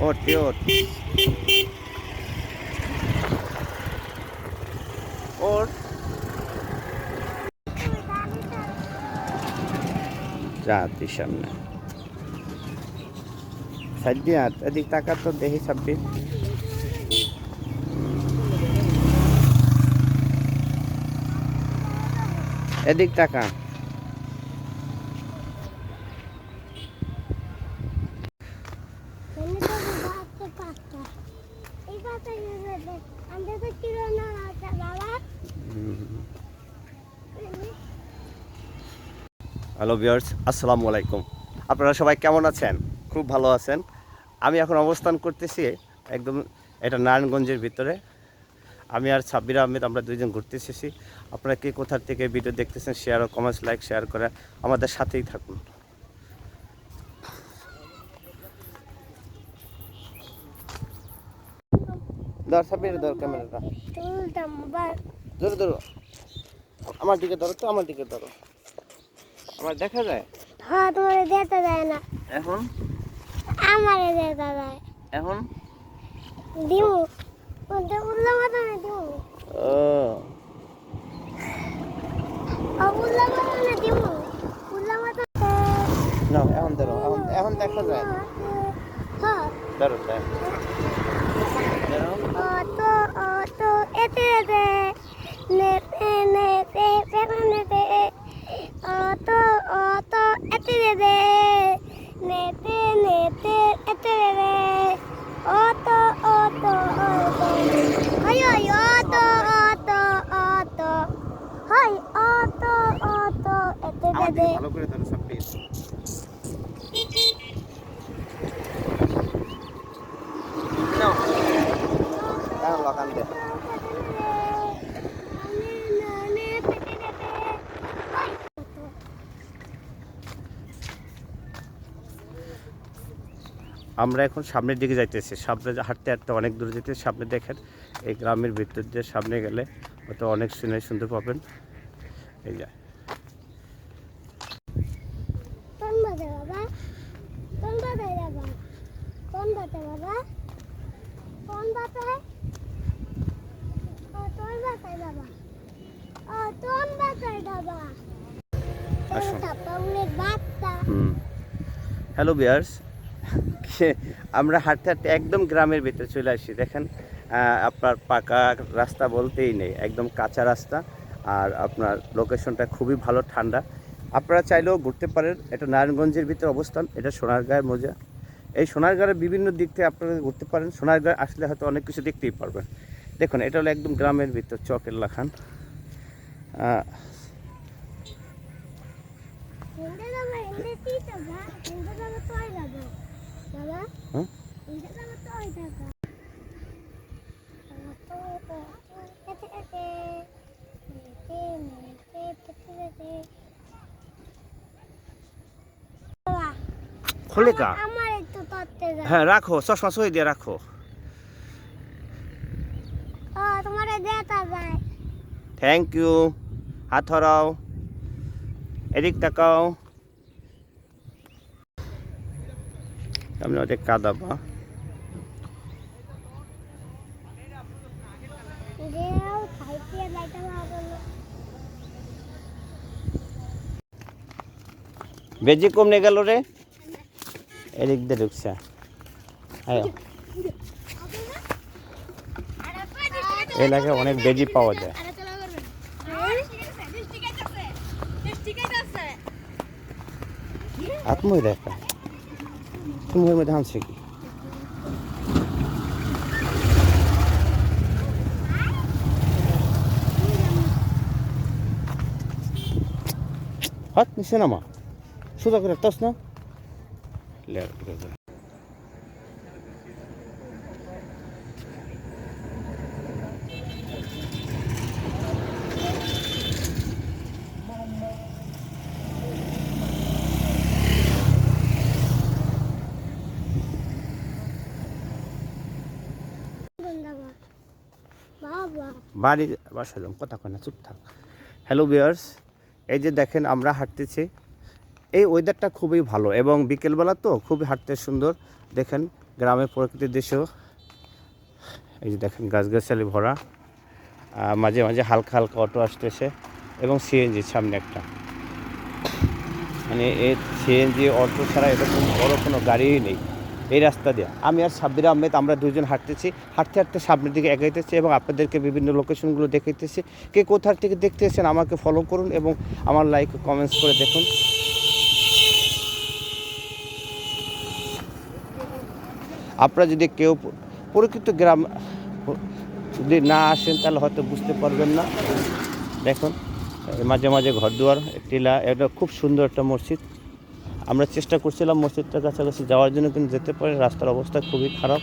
ওঠ ওঠ ওঠ যা তুই সামনে সাজ্জিয়া এদিক টাকা তো দেখি সাব্বির এদিক টাকা হ্যালো ভিউয়ার্স, আসসালামু আলাইকুম। আপনারা সবাই কেমন আছেন? খুব ভালো আছেন। আমি এখন অবস্থান করতেছি একদম এটা নারায়ণগঞ্জের ভিতরে। আমি আর সাব্বির আহমেদ আমরা দুইজন ঘুরতে এসেছি। আপনারা কে কোথা থেকে ভিডিও দেখতেছেন শেয়ার ও কমেন্টস লাইক শেয়ার করে আমাদের সাথেই থাকুন। ধর সাব্বির, ধর ক্যামেরাটা, ধরো ধরো, আমার দিকে ধরো, তো আমার দিকে ধরো, আমার দেখা যায়। হ্যাঁ, তোমার দেখা যায় না। এখন আমারে দেখা যায়। এখন দিমু কোনটা উল্লা মাথা না দিমু। ও উল্লা মাথা না দিমু। উল্লা মাথা না, এখন ধরো, এখন দেখা যায়। হ্যাঁ, ধরো ধরো তো এতে এতে নেতে নেতে নেতে তো এতে এতে নেতে নেতে এতে এতে অতো হাই হাই অতো হাই অতো এতে এতে ভালো করে ধরো সাব্বির। নাও এখন লাগান দে। আমরা এখন সামনের দিকে যাইতেছি। সামনে হাঁটতে হাঁটতে অনেক দূরে যেতে, সামনে দেখেন এই গ্রামের ভিতর দিয়ে সামনে গেলে হয়তো অনেক সিনারি সুন্দর পাবেন। এই যা কোন বাতে বাবা কোন বাতে বাবা কোন বাতে বাবা কোন বাতে তোর বাতে বাবা তোর বাতে বাবা আসুন। তাপাউনের বাচ্চা হ্যালো ভিউয়ার্স, আমরা হাঁটতে হাঁটতে একদম গ্রামের ভিতরে চলে আসি। দেখেন আপনার পাকা রাস্তা বলতেই নেই, একদম কাঁচা রাস্তা। আর আপনার লোকেশনটা খুবই ভালো, ঠান্ডা। আপনারা চাইলেও ঘুরতে পারেন। এটা নারায়ণগঞ্জের ভিতরে অবস্থান, এটা সোনারগাঁয়ের মৌজা। এই সোনারগাঁয়ের বিভিন্ন দিক থেকে আপনারা ঘুরতে পারেন। সোনারগাঁয়ে আসলে হয়তো অনেক কিছু দেখতেই পারবেন। দেখুন, এটা হলো একদম গ্রামের ভিতর চকের লাখান। খুলে কা হ্যাঁ রাখো, চশমা সই দিয়ে রাখো। তোমার দেখা যায়। Thank you. হাত ধরাও, এদিক তাকাও। আমি অনেক কাদাবা। বেজি কমনে গেল রে, এদিক দিয়ে ঢুকছে। এলাকায় অনেক বেজি পাওয়া যায়। আত্মই দেখা তুমি ওর মধ্যে হামছে কি হাত নিচে নামা, সোজা করে তস না লেয়ার করে দেয়। বাড়ি বাসা যাম, কথা কয় না, চুপ থাক। হ্যালো ভিউয়ার্স, এই যে দেখেন আমরা হাঁটতেছি। এই ওয়েদারটা খুবই ভালো এবং বিকেলবেলা তো খুবই হাঁটতে সুন্দর। দেখেন গ্রামের প্রকৃতির দৃশ্য। এই যে দেখেন গাছগাছালি ভরা, মাঝে মাঝে হালকা হালকা অটো আসতেছে এবং সিএনজি সামনে একটা, মানে এই সিএনজি অটো ছাড়া এরকম বড় কোনো গাড়িই নেই এই রাস্তা দিয়ে। আমি আর সাব্বির আহমেদ আমরা দুজন হাঁটতেছি, হাঁটতে হাঁটতে সামনের দিকে এগাইতেছি এবং আপনাদেরকে বিভিন্ন লোকেশনগুলো দেখাইতেছি। কে কোথা থেকে দেখতেছেন আমাকে ফলো করুন এবং আমার লাইক কমেন্টস করে দেখুন। আপনারা যদি কেউ প্রকৃত গ্রাম যদি না আসেন তাহলে হয়তো বুঝতে পারবেন না। দেখুন মাঝে মাঝে ঘরদুয়ার টিলা, এটা খুব সুন্দর একটা মসজিদ। আমরা চেষ্টা করছিলাম মসজিদটার কাছাকাছি যাওয়ার জন্য, কিন্তু যেতে পারি রাস্তার অবস্থা খুবই খারাপ।